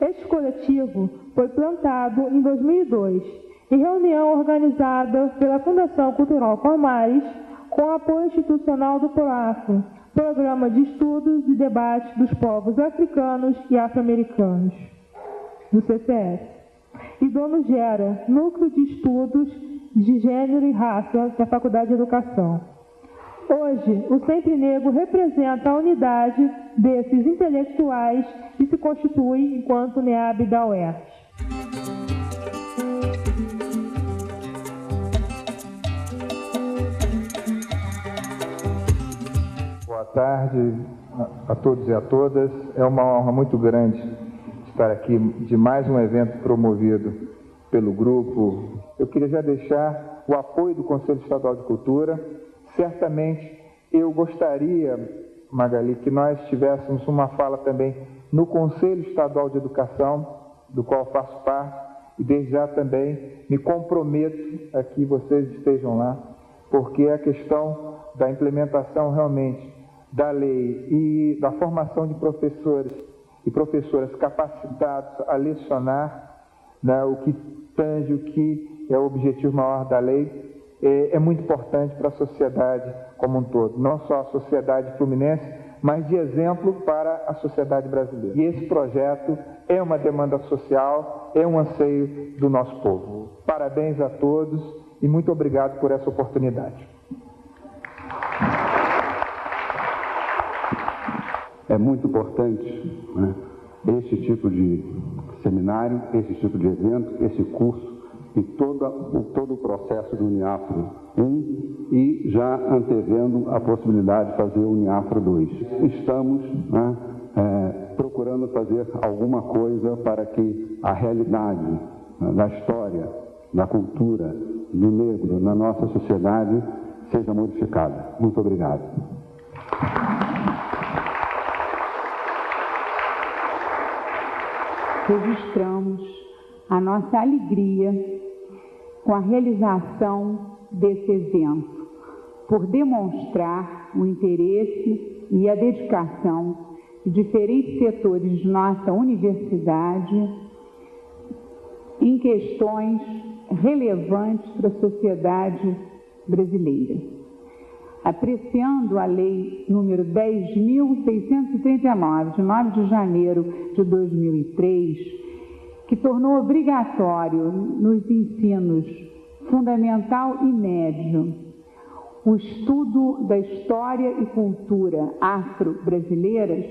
Este coletivo foi plantado em 2002, em reunião organizada pela Fundação Cultural Palmares, com apoio institucional do PROAFRO, Programa de Estudos e Debates dos Povos Africanos e Afro-Americanos, do CCS, e do NUGERA, Núcleo de Estudos de Gênero e Raça, da Faculdade de Educação. Hoje, o Sempre Negro representa a unidade desses intelectuais e se constitui enquanto NEAB da UERJ. Boa tarde a todos e a todas. É uma honra muito grande estar aqui de mais um evento promovido pelo grupo. Eu queria já deixar o apoio do Conselho Estadual de Cultura. Certamente eu gostaria, Magali, que nós tivéssemos uma fala também no Conselho Estadual de Educação, do qual faço parte, e desde já também me comprometo a que vocês estejam lá, porque a questão da implementação realmente da lei e da formação de professores e professoras capacitados a lecionar, né, o que tange, o que é o objetivo maior da lei, é muito importante para a sociedade como um todo, não só a sociedade fluminense, mas de exemplo para a sociedade brasileira. E esse projeto é uma demanda social, é um anseio do nosso povo. Parabéns a todos e muito obrigado por essa oportunidade. É muito importante, né, este tipo de seminário, este tipo de evento, esse curso e todo o processo do Uniafro 1 e já antevendo a possibilidade de fazer o Uniafro 2. Estamos, né, procurando fazer alguma coisa para que a realidade, né, da história, da cultura, do negro na nossa sociedade seja modificada. Muito obrigado. Registramos a nossa alegria com a realização desse evento, por demonstrar o interesse e a dedicação de diferentes setores de nossa universidade em questões relevantes para a sociedade brasileira. Apreciando a Lei número 10.639, de 9 de janeiro de 2003, que tornou obrigatório nos ensinos fundamental e médio o estudo da história e cultura afro-brasileiras,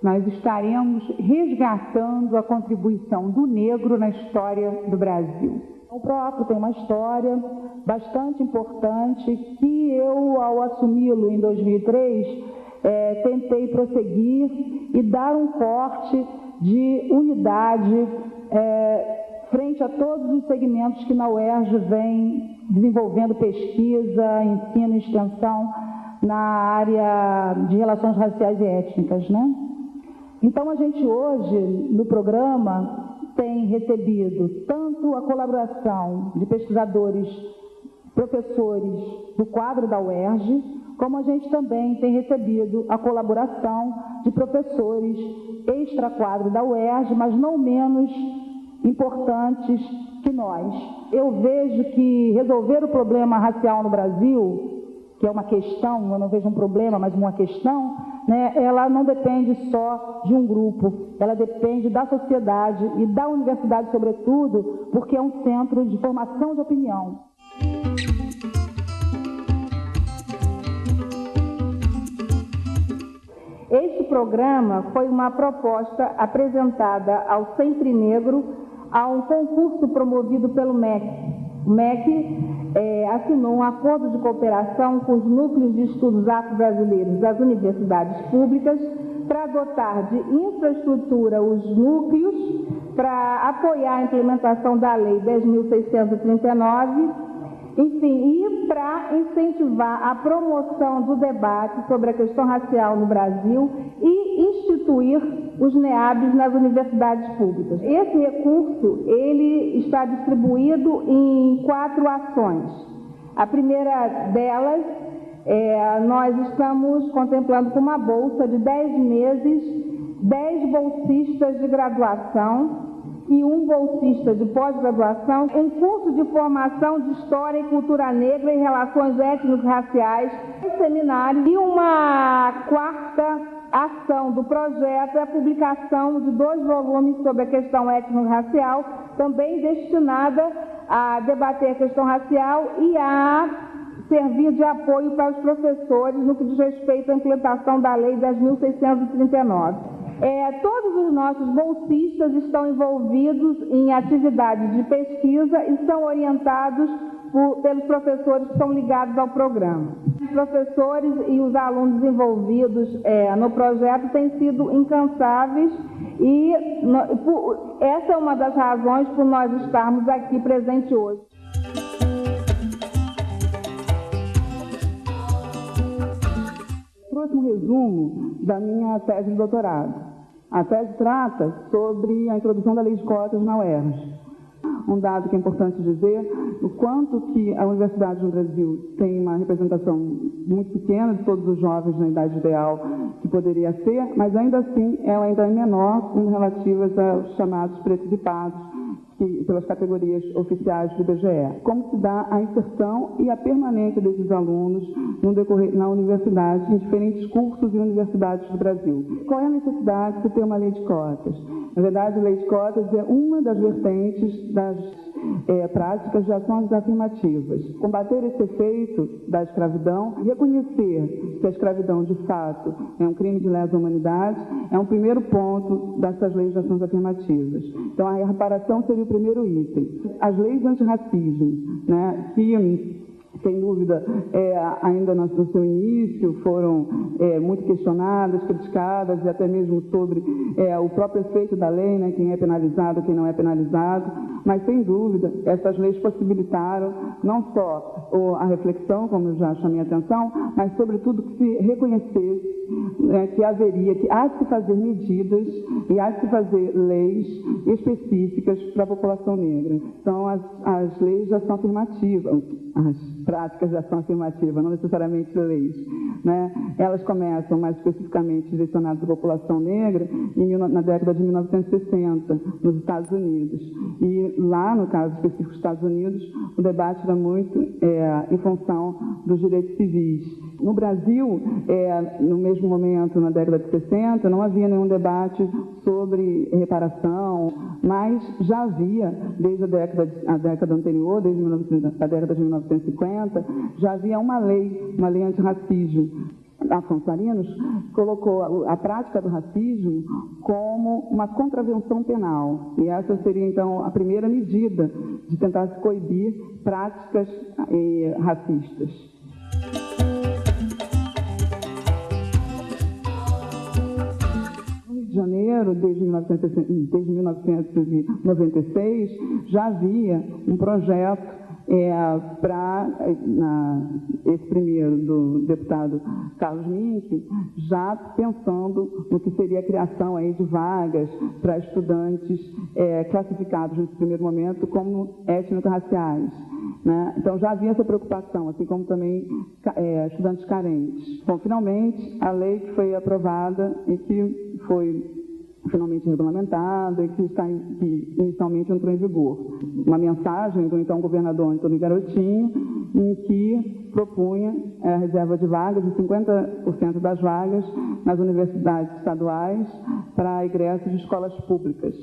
nós estaremos resgatando a contribuição do negro na história do Brasil. O PROAFRO tem uma história bastante importante que eu, ao assumi-lo em 2003, tentei prosseguir e dar um corte de unidade frente a todos os segmentos que na UERJ vem desenvolvendo pesquisa, ensino e extensão na área de relações raciais e étnicas, né? Então, a gente hoje, no programa, tem recebido tanto a colaboração de pesquisadores, professores do quadro da UERJ, como a gente também tem recebido a colaboração de professores extra-quadro da UERJ, mas não menos importantes que nós. Eu vejo que resolver o problema racial no Brasil, que é uma questão, eu não vejo um problema, mas uma questão, né, ela não depende só de um grupo, ela depende da sociedade e da universidade, sobretudo, porque é um centro de formação de opinião. Este programa foi uma proposta apresentada ao Sempre Negro a um concurso promovido pelo MEC. O MEC assinou um acordo de cooperação com os núcleos de estudos afro-brasileiros das universidades públicas para dotar de infraestrutura os núcleos para apoiar a implementação da Lei 10.639, enfim, e para incentivar a promoção do debate sobre a questão racial no Brasil e instituir os NEABs nas universidades públicas. Esse recurso, ele está distribuído em 4 ações. A primeira delas Nós estamos contemplando com uma bolsa de 10 meses, 10 bolsistas de graduação e um bolsista de pós-graduação, um curso de formação de História e Cultura Negra e Relações Étnico-Raciais, um seminário e uma quarta ação do projeto é a publicação de 2 volumes sobre a questão étnico-racial, também destinada a debater a questão racial e a servir de apoio para os professores no que diz respeito à implantação da Lei 10.639. Todos os nossos bolsistas estão envolvidos em atividades de pesquisa e são orientados pelos professores que estão ligados ao programa. Os professores e os alunos envolvidos no projeto têm sido incansáveis e essa é uma das razões por nós estarmos aqui presentes hoje. Trouxe um resumo da minha tese de doutorado. A tese trata sobre a introdução da lei de cotas na UERJ. Um dado que é importante dizer, o quanto que a universidade no Brasil tem uma representação muito pequena de todos os jovens na idade ideal que poderia ser, mas ainda assim ela ainda é menor quando relativas aos chamados pretos e pardos, pelas categorias oficiais do IBGE. Como se dá a inserção e a permanência desses alunos na universidade, em diferentes cursos e universidades do Brasil. Qual é a necessidade de ter uma lei de cotas? Na verdade, a lei de cotas é uma das vertentes das práticas de ações afirmativas. Combater esse efeito da escravidão, reconhecer que a escravidão, de fato, é um crime de lesa humanidade, é um primeiro ponto dessas leis de ações afirmativas. Então, a reparação seria o primeiro item. As leis antirracismo, né, que sem dúvida, ainda no seu início, foram muito questionadas, criticadas, e até mesmo sobre o próprio efeito da lei, né, quem é penalizado, quem não é penalizado, mas, sem dúvida, essas leis possibilitaram não só a reflexão, como eu já chamei a atenção, mas, sobretudo, que se reconhecesse que há de se fazer medidas e há de se fazer leis específicas para a população negra. Então, as leis de ação afirmativa, as práticas de ação afirmativa, não necessariamente leis, né? Elas começam mais especificamente direcionadas à população negra na década de 1960, nos Estados Unidos. E lá, no caso específico dos Estados Unidos, o debate era muito em função dos direitos civis. No Brasil, no mesmo momento, na década de 60, não havia nenhum debate sobre reparação, mas já havia, desde a década anterior, desde a década de 1950, já havia uma lei antirracismo. Afonso Arinos colocou a prática do racismo como uma contravenção penal. E essa seria, então, a primeira medida de tentar se coibir práticas racistas. De Janeiro, desde 1996, já havia um projeto para esse primeiro do deputado Carlos Mink, já pensando no que seria a criação aí de vagas para estudantes classificados nesse primeiro momento como étnico-raciais, né? Então já havia essa preocupação, assim como também estudantes carentes. Bom, finalmente a lei que foi aprovada e que foi finalmente regulamentada e que inicialmente entrou em vigor. Uma mensagem do então governador Antônio Garotinho, em que propunha a reserva de vagas, de 50% das vagas nas universidades estaduais para egressos de escolas públicas.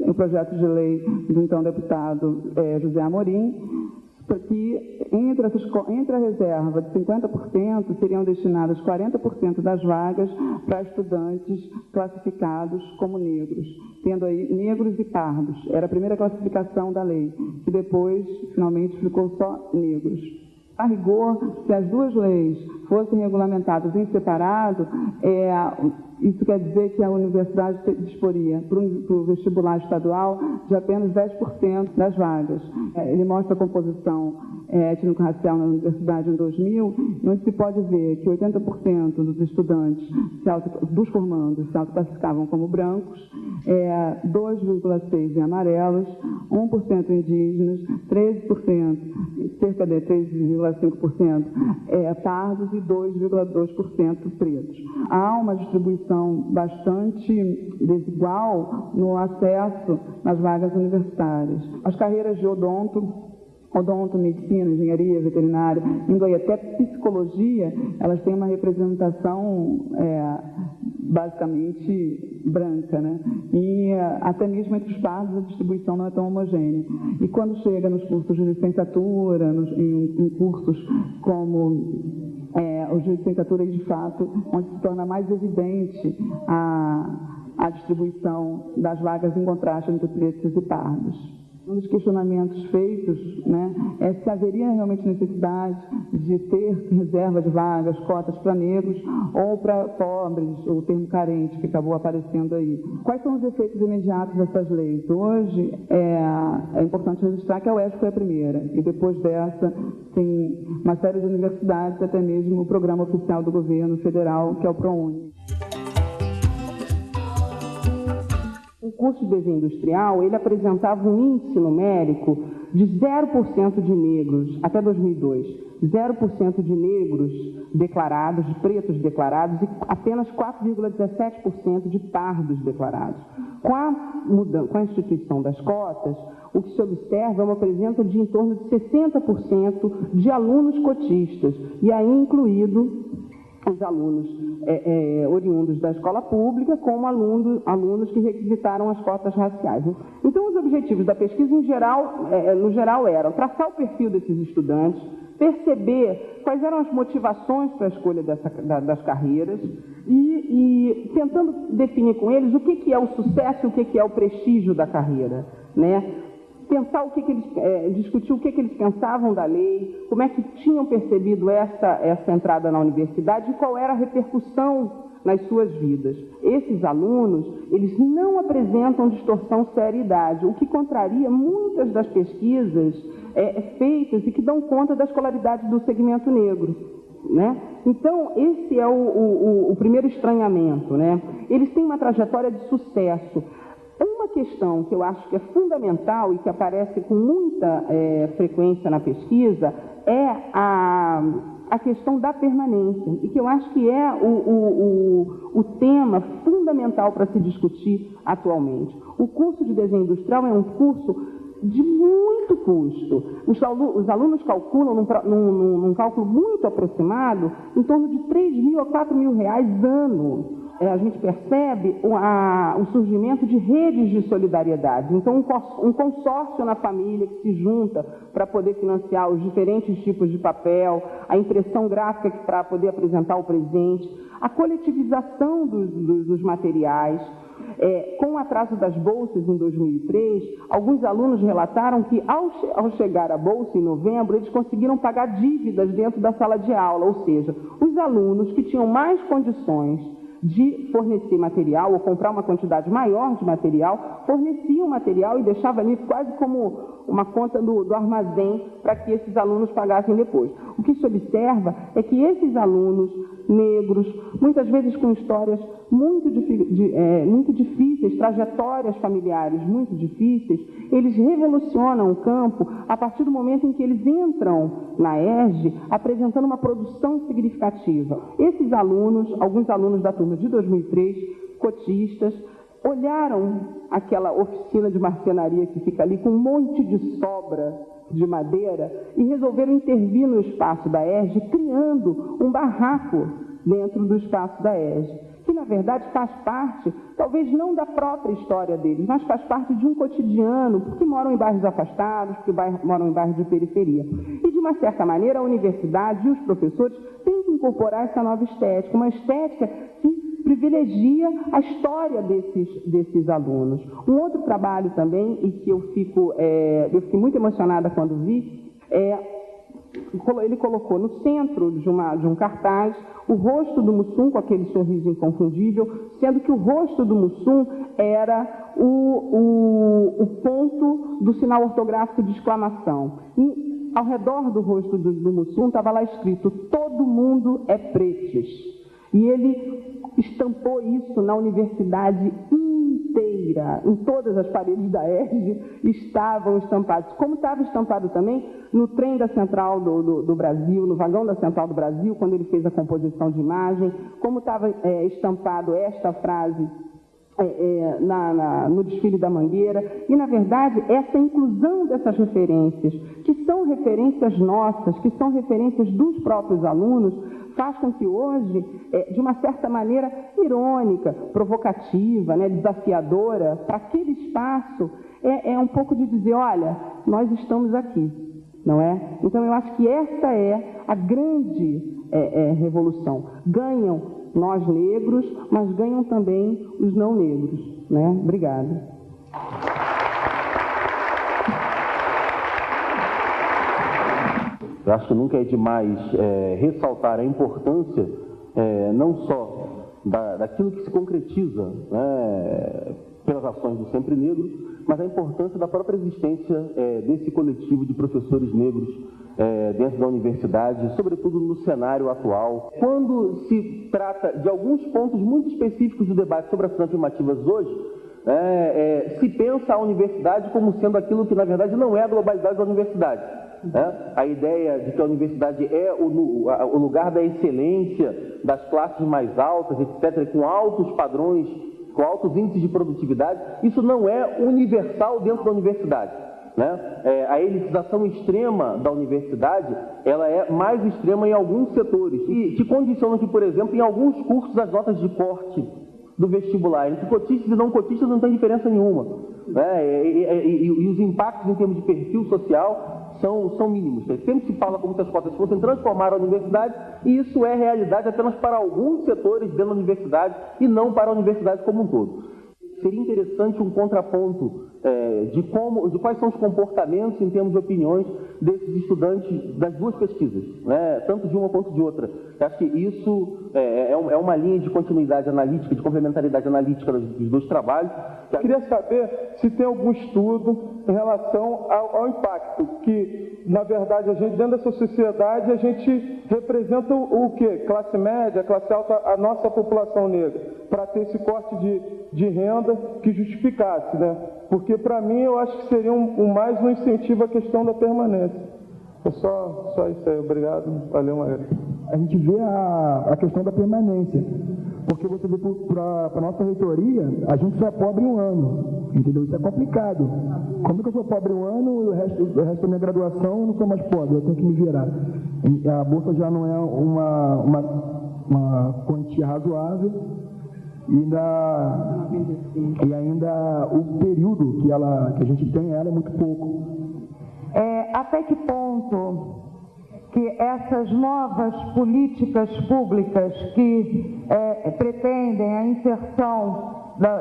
O projeto de lei do então deputado José Amorim, que entre a reserva de 50% seriam destinadas 40% das vagas para estudantes classificados como negros, tendo aí negros e pardos. Era a primeira classificação da lei, que depois, finalmente, ficou só negros. A rigor, se as duas leis fossem regulamentadas em separado, Isso quer dizer que a universidade disporia para o vestibular estadual de apenas 10% das vagas. Ele mostra a composição étnico-racial na universidade em 2000, onde se pode ver que 80% dos estudantes, dos formandos, se autoclassificavam como brancos, 2,6% em amarelos, 1% indígenas, 13%, cerca de 3,5% pardos e 2,2% pretos. Há uma distribuição bastante desigual no acesso às vagas universitárias. As carreiras de odonto, medicina, engenharia, veterinária, indo aí até psicologia, elas têm uma representação basicamente branca, né? E até mesmo entre os pardos a distribuição não é tão homogênea. E quando chega nos cursos de licenciatura, em cursos como os de licenciatura, de fato, onde se torna mais evidente a distribuição das vagas em contraste entre pretos e pardos. Um dos questionamentos feitos, né, é se haveria realmente necessidade de ter reserva de vagas, cotas para negros ou para pobres, o termo carente que acabou aparecendo aí. Quais são os efeitos imediatos dessas leis? Hoje é importante registrar que a UESC foi a primeira, e depois dessa tem uma série de universidades, até mesmo o programa oficial do governo federal, que é o ProUni. O curso de desenho industrial, ele apresentava um índice numérico de 0% de negros, até 2002, 0% de negros declarados, de pretos declarados, e apenas 4,17% de pardos declarados. Com a instituição das cotas, o que se observa é uma presença de em torno de 60% de alunos cotistas, e aí incluído os alunos oriundos da escola pública, como alunos que requisitaram as cotas raciais. Então, os objetivos da pesquisa, no geral, eram traçar o perfil desses estudantes, perceber quais eram as motivações para a escolha das carreiras e tentando definir com eles o que é o sucesso e o que é o prestígio da carreira, né? Pensar discutir o que eles pensavam da lei, como é que tinham percebido essa entrada na universidade e qual era a repercussão nas suas vidas. Esses alunos, eles não apresentam distorção séria idade, o que contraria muitas das pesquisas feitas e que dão conta da escolaridade do segmento negro, né? Então, esse é o primeiro estranhamento, né? Eles têm uma trajetória de sucesso. Uma questão que eu acho que é fundamental e que aparece com muita frequência na pesquisa é a questão da permanência, e que eu acho que é o tema fundamental para se discutir atualmente. O curso de desenho industrial é um curso de muito custo. Os alunos calculam, num cálculo muito aproximado, em torno de R$3.000 a R$4.000 ano. A gente percebe o surgimento de redes de solidariedade. Então, um consórcio na família que se junta para poder financiar os diferentes tipos de papel, a impressão gráfica para poder apresentar o presente, a coletivização dos materiais. Com o atraso das bolsas em 2003, alguns alunos relataram que, ao chegar à bolsa em novembro, eles conseguiram pagar dívidas dentro da sala de aula, ou seja, os alunos que tinham mais condições de fornecer material ou comprar uma quantidade maior de material, forneciam material e deixavam ali quase como uma conta do armazém para que esses alunos pagassem depois. O que se observa é que esses alunos negros, muitas vezes com histórias muito difíceis, trajetórias familiares muito difíceis, eles revolucionam o campo a partir do momento em que eles entram na ERJ apresentando uma produção significativa. Esses alunos, alguns alunos da turma de 2003, cotistas, olharam aquela oficina de marcenaria que fica ali com um monte de sobra de madeira e resolveram intervir no espaço da ERJ, criando um barraco dentro do espaço da ERJ, que na verdade faz parte, talvez não da própria história deles, mas faz parte de um cotidiano, porque moram em bairros afastados, porque moram em bairros de periferia. E de uma certa maneira a universidade e os professores têm que incorporar essa nova estética, uma estética que privilegia a história desses alunos. Um outro trabalho também, e que eu fiquei muito emocionada quando vi, ele colocou no centro de um cartaz o rosto do Mussum, com aquele sorriso inconfundível, sendo que o rosto do Mussum era o ponto do sinal ortográfico de exclamação. E ao redor do rosto do Mussum estava lá escrito: todo mundo é pretes. E ele estampou isso na universidade inteira, em todas as paredes da ERJ estavam estampados. Como estava estampado também no trem da Central do Brasil, no vagão da Central do Brasil, quando ele fez a composição de imagem, como estava estampado esta frase no desfile da Mangueira. E, na verdade, essa inclusão dessas referências, que são referências nossas, que são referências dos próprios alunos, faz com que hoje, de uma certa maneira irônica, provocativa, né, desafiadora, para aquele espaço, é um pouco de dizer: olha, nós estamos aqui, não é? Então, eu acho que essa é a grande revolução. Ganham nós negros, mas ganham também os não negros, né? Obrigada. Eu acho que nunca é demais ressaltar a importância não só daquilo que se concretiza, né, pelas ações do Sempre Negro, mas a importância da própria existência desse coletivo de professores negros dentro da universidade, sobretudo no cenário atual. Quando se trata de alguns pontos muito específicos do debate sobre ações afirmativas hoje, se pensa a universidade como sendo aquilo que, na verdade, não é a globalidade da universidade. A ideia de que a universidade é o lugar da excelência, das classes mais altas, etc., com altos padrões, com altos índices de produtividade, isso não é universal dentro da universidade. A elitização extrema da universidade, ela é mais extrema em alguns setores, e que condicionam que, por exemplo, em alguns cursos, as notas de corte do vestibular entre cotistas e não cotistas não tem diferença nenhuma. E os impactos em termos de perfil social são mínimos. Sempre se fala como se as cotas fossem transformar a universidade, e isso é realidade apenas para alguns setores dentro da universidade e não para a universidade como um todo. Seria interessante um contraponto de quais são os comportamentos em termos de opiniões desses estudantes das duas pesquisas, tanto de uma quanto de outra. Eu acho que isso é uma linha de continuidade analítica, de complementaridade analítica dos dois trabalhos. Eu queria saber se tem algum estudo em relação ao impacto que, na verdade, a gente, dentro dessa sociedade, a gente representa o quê? Classe média, classe alta, a nossa população negra, para ter esse corte de renda que justificasse, né? Porque, para mim, eu acho que seria mais um incentivo à questão da permanência. É só isso aí. Obrigado. Valeu, Maria. A gente vê a questão da permanência. Porque você vê para a nossa reitoria, a gente só é pobre um ano. Entendeu? Isso é complicado. Como que eu sou pobre um ano e o resto da minha graduação eu não sou mais pobre? Eu tenho que me virar. A bolsa já não é uma quantia razoável. E ainda o período que a gente tem ela é muito pouco. Até que ponto que essas novas políticas públicas que pretendem a inserção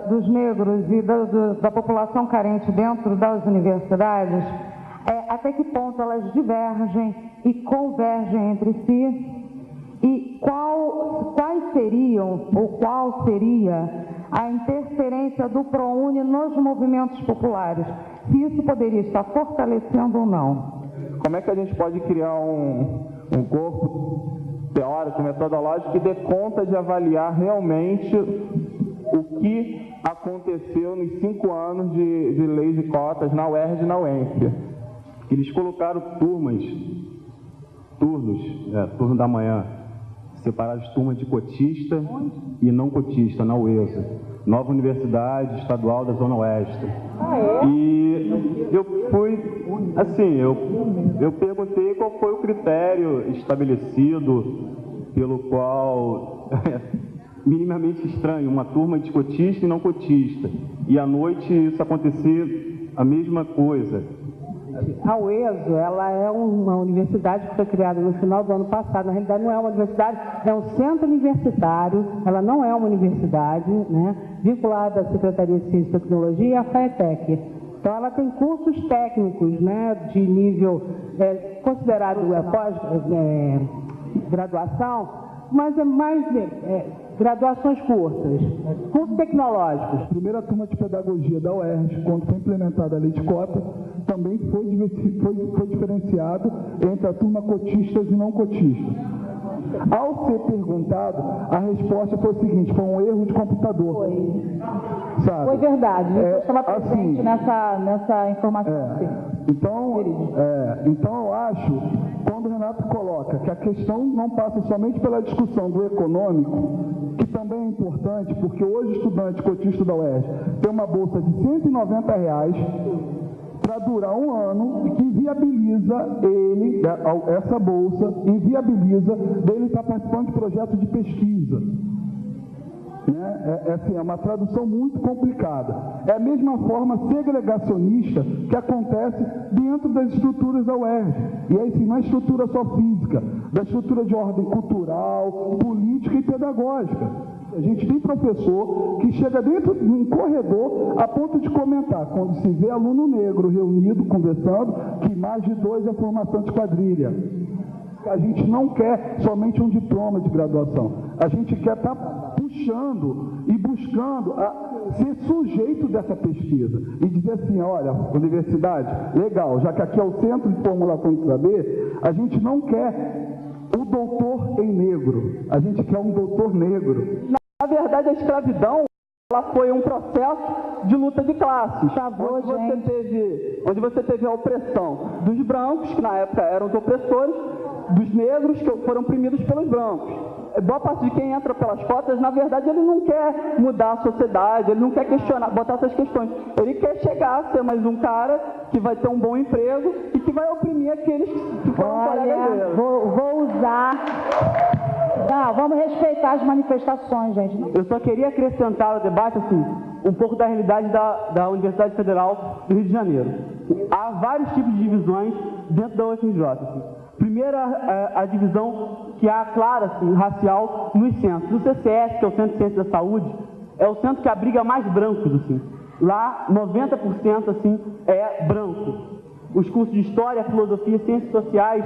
dos negros e da população carente dentro das universidades, até que ponto elas divergem e convergem entre si? E quais seriam, ou qual seria a interferência do ProUni nos movimentos populares? Se isso poderia estar fortalecendo ou não? Como é que a gente pode criar um corpo teórico, metodológico, que dê conta de avaliar realmente o que aconteceu nos 5 anos de lei de cotas na UERJ e na UENF? Eles colocaram turnos, turno da manhã, separaram as turmas de cotista e não cotista na UESA, nova Universidade Estadual da Zona Oeste. E eu fui, assim, eu perguntei qual foi o critério estabelecido pelo qual, minimamente estranho, uma turma de cotista e não cotista, e à noite isso acontecia a mesma coisa. A UESO, ela é uma universidade que foi criada no final do ano passado. Na realidade, não é uma universidade, é um centro universitário. Ela não é uma universidade, né? Vinculada à Secretaria de Ciência e Tecnologia e à FAETEC. Então, ela tem cursos técnicos, né, de nível considerado pós-graduação, mas é mais graduações curtas, cursos tecnológicos. A primeira turma de pedagogia da UERJ, quando foi implementada a lei de cota, também foi diferenciado entre a turma cotistas e não cotistas. Ao ser perguntado, a resposta foi o seguinte: foi um erro de computador. Sabe? Foi verdade, eu estava presente nessa informação. Então eu acho, quando o Renato coloca que a questão não passa somente pela discussão do econômico, que também é importante, porque hoje o estudante cotista da UERJ tem uma bolsa de R$190 para durar um ano, que inviabiliza ele, essa bolsa, inviabiliza dele estar participando de projetos de pesquisa. É uma tradução muito complicada. É a mesma forma segregacionista que acontece dentro das estruturas da UERJ. E aí, sim, não é estrutura só física, da estrutura de ordem cultural, política e pedagógica. A gente tem professor que chega dentro de um corredor a ponto de comentar, quando se vê aluno negro reunido, conversando, que mais de 2 é formação de quadrilha. A gente não quer somente um diploma de graduação. A gente quer estar puxando e buscando ser sujeito dessa pesquisa. E dizer assim, olha, universidade, legal, já que aqui é o centro de formulação de saber, a gente não quer o doutor em negro. A gente quer um doutor negro. Na verdade, a escravidão, ela foi um processo de luta de classes, onde você teve a opressão dos brancos, que na época eram os opressores, dos negros, que foram oprimidos pelos brancos. Boa parte de quem entra pelas cotas, na verdade, ele não quer mudar a sociedade, ele não quer questionar, botar essas questões. Ele quer chegar a ser mais um cara que vai ter um bom emprego e que vai oprimir aqueles que foram colegas dele. Vou usar... Não, vamos respeitar as manifestações, gente. Eu só queria acrescentar ao debate, assim, um pouco da realidade da Universidade Federal do Rio de Janeiro. Há vários tipos de divisões dentro da UFRJ. Assim. Primeiro, a divisão que há clara, assim, racial, nos centros. O CCS, que é o Centro de Ciência da Saúde, é o centro que abriga mais brancos, assim. Lá, 90%, assim, é branco. Os cursos de História, Filosofia, Ciências Sociais,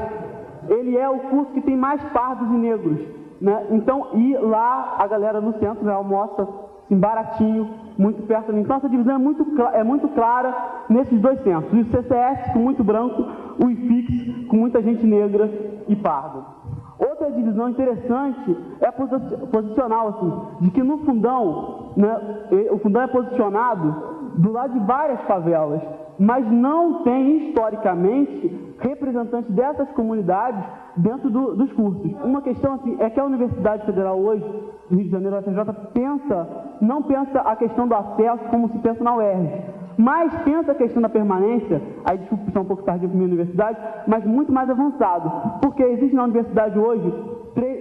ele é o curso que tem mais pardos e negros, né? Então, e lá a galera no centro, né, almoça assim, baratinho, muito perto. Então, essa divisão é muito clara nesses dois centros. O CCS com muito branco, o IFIX com muita gente negra e parda. Outra divisão interessante é a posicional, assim, de que no fundão, né, o fundão é posicionado do lado de várias favelas, mas não tem, historicamente, representantes dessas comunidades dentro dos cursos. Uma questão assim, é que a Universidade Federal hoje, do Rio de Janeiro, a UFRJ, não pensa a questão do acesso como se pensa na UERJ, mas pensa a questão da permanência, aí desculpa puxar um pouco tardio para a minha universidade, mas muito mais avançado, porque existe na universidade hoje,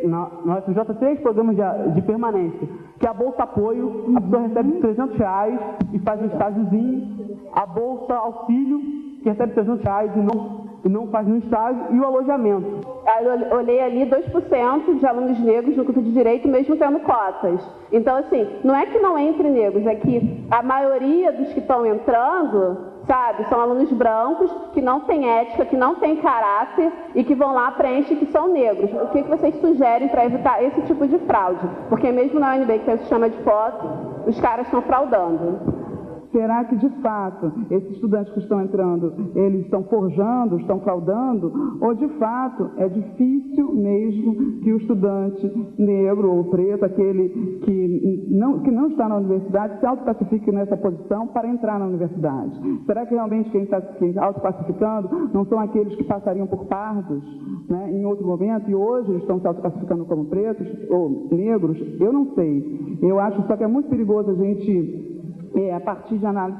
na UFRJ, 3 programas de permanência, que é a Bolsa Apoio, a pessoa recebe R$300 e faz um estágiozinho, a Bolsa Auxílio, que recebe R$300 e não faz nenhum estágio, e o alojamento. Eu olhei ali 2% de alunos negros no curso de Direito, mesmo tendo cotas. Então, assim, não é que não entre negros, é que a maioria dos que estão entrando, sabe, são alunos brancos, que não têm ética, que não têm caráter e que vão lá preencher que são negros. O que vocês sugerem para evitar esse tipo de fraude? Porque mesmo na UNB, que tem o sistema de posse, os caras estão fraudando. Será que, de fato, esses estudantes que estão entrando, eles estão forjando, estão fraudando? Ou, de fato, é difícil mesmo que o estudante negro ou preto, aquele que não está na universidade, se autoclassifique nessa posição para entrar na universidade? Será que realmente quem está autoclassificando não são aqueles que passariam por pardos, né, em outro momento, e hoje eles estão se autoclassificando como pretos ou negros? Eu não sei. Eu acho só que é muito perigoso a gente... a partir de análise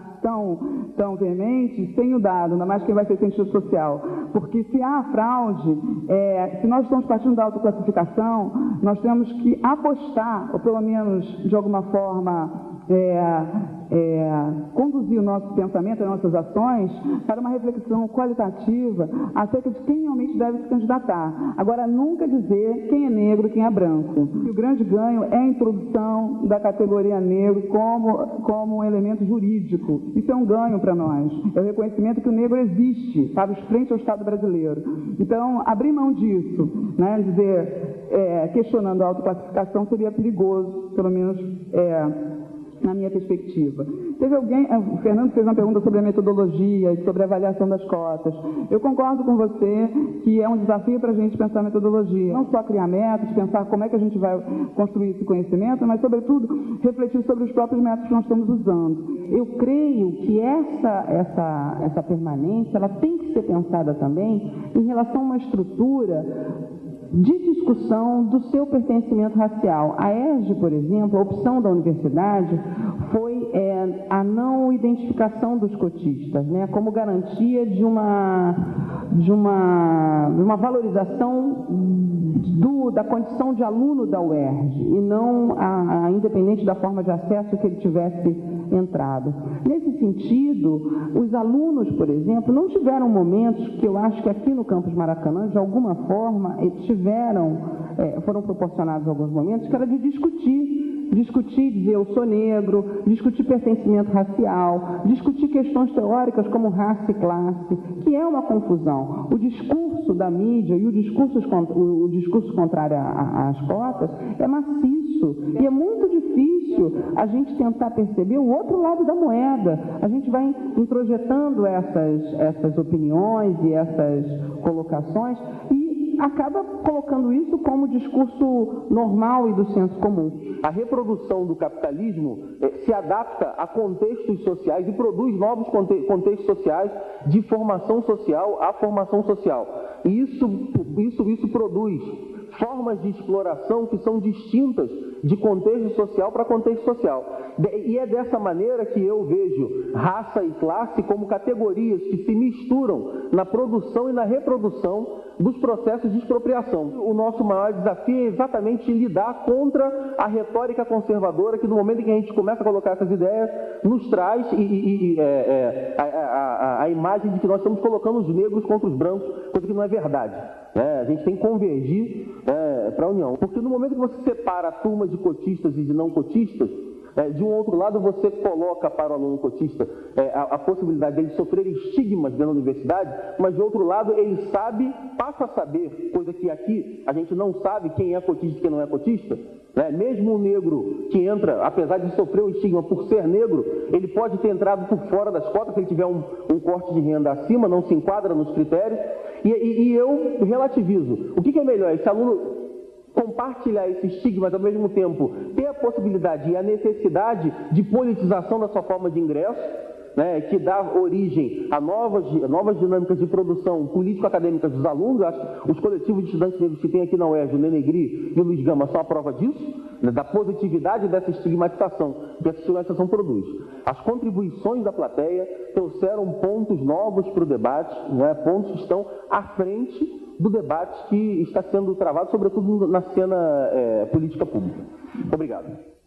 tão veemente, sem o dado, ainda mais quem vai ser cientista social. Porque se há fraude, se nós estamos partindo da autoclassificação, nós temos que apostar, ou pelo menos, de alguma forma, conduzir o nosso pensamento, as nossas ações, para uma reflexão qualitativa acerca de quem realmente deve se candidatar. Agora, nunca dizer quem é negro, quem é branco. E o grande ganho é a introdução da categoria negro como um elemento jurídico. Isso é um ganho para nós. É o reconhecimento que o negro existe, sabe, frente ao Estado brasileiro. Então, abrir mão disso, né, questionando a autoclassificação seria perigoso, pelo menos na minha perspectiva. Teve alguém, o Fernando fez uma pergunta sobre a metodologia e sobre a avaliação das cotas. Eu concordo com você que é um desafio para a gente pensar a metodologia. Não só criar métodos, pensar como é que a gente vai construir esse conhecimento, mas, sobretudo, refletir sobre os próprios métodos que nós estamos usando. Eu creio que essa permanência ela tem que ser pensada também em relação a uma estrutura de discussão do seu pertencimento racial. A ESG, por exemplo, a opção da universidade foi a não identificação dos cotistas, né, como garantia de uma valorização da condição de aluno da UERJ e não independente da forma de acesso que ele tivesse entrado. Nesse sentido, os alunos, por exemplo, não tiveram momentos que eu acho que aqui no campus Maracanã, de alguma forma, foram proporcionados alguns momentos que era de discutir, dizer eu sou negro, discutir pertencimento racial, discutir questões teóricas como raça e classe, que é uma confusão. O discurso da mídia e o discurso contrário às cotas é maciço e é muito difícil a gente tentar perceber o outro lado da moeda. A gente vai introjetando essas opiniões e essas colocações e acaba colocando isso como discurso normal e do senso comum. A reprodução do capitalismo se adapta a contextos sociais e produz novos contextos sociais de formação social à formação social. E isso produz formas de exploração que são distintas de contexto social para contexto social. E é dessa maneira que eu vejo raça e classe como categorias que se misturam na produção e na reprodução dos processos de expropriação. O nosso maior desafio é exatamente lidar contra a retórica conservadora que, no momento em que a gente começa a colocar essas ideias, nos traz a imagem de que nós estamos colocando os negros contra os brancos, coisa que não é verdade. A gente tem que convergir para a união. Porque no momento que você separa a turma de cotistas e de não cotistas, de um outro lado você coloca para o aluno cotista a possibilidade de ele sofrer estigmas dentro da universidade, mas de outro lado ele passa a saber, coisa que aqui a gente não sabe quem é cotista e quem não é cotista, mesmo o negro que entra, apesar de sofrer um estigma por ser negro, ele pode ter entrado por fora das cotas, se ele tiver um corte de renda acima, não se enquadra nos critérios, e eu relativizo. O que é melhor? Esse aluno compartilhar esse estigma, mas ao mesmo tempo ter a possibilidade e a necessidade de politização da sua forma de ingresso, que dá origem a novas dinâmicas de produção político-acadêmica dos alunos. Acho que os coletivos de estudantes negros que tem aqui na UERJ, o Nenegri e o Luiz Gama, são a prova disso, da positividade dessa estigmatização que essa estigmatização produz. As contribuições da plateia trouxeram pontos novos para o debate, pontos que estão à frente do debate que está sendo travado, sobretudo na cena política pública. Obrigado.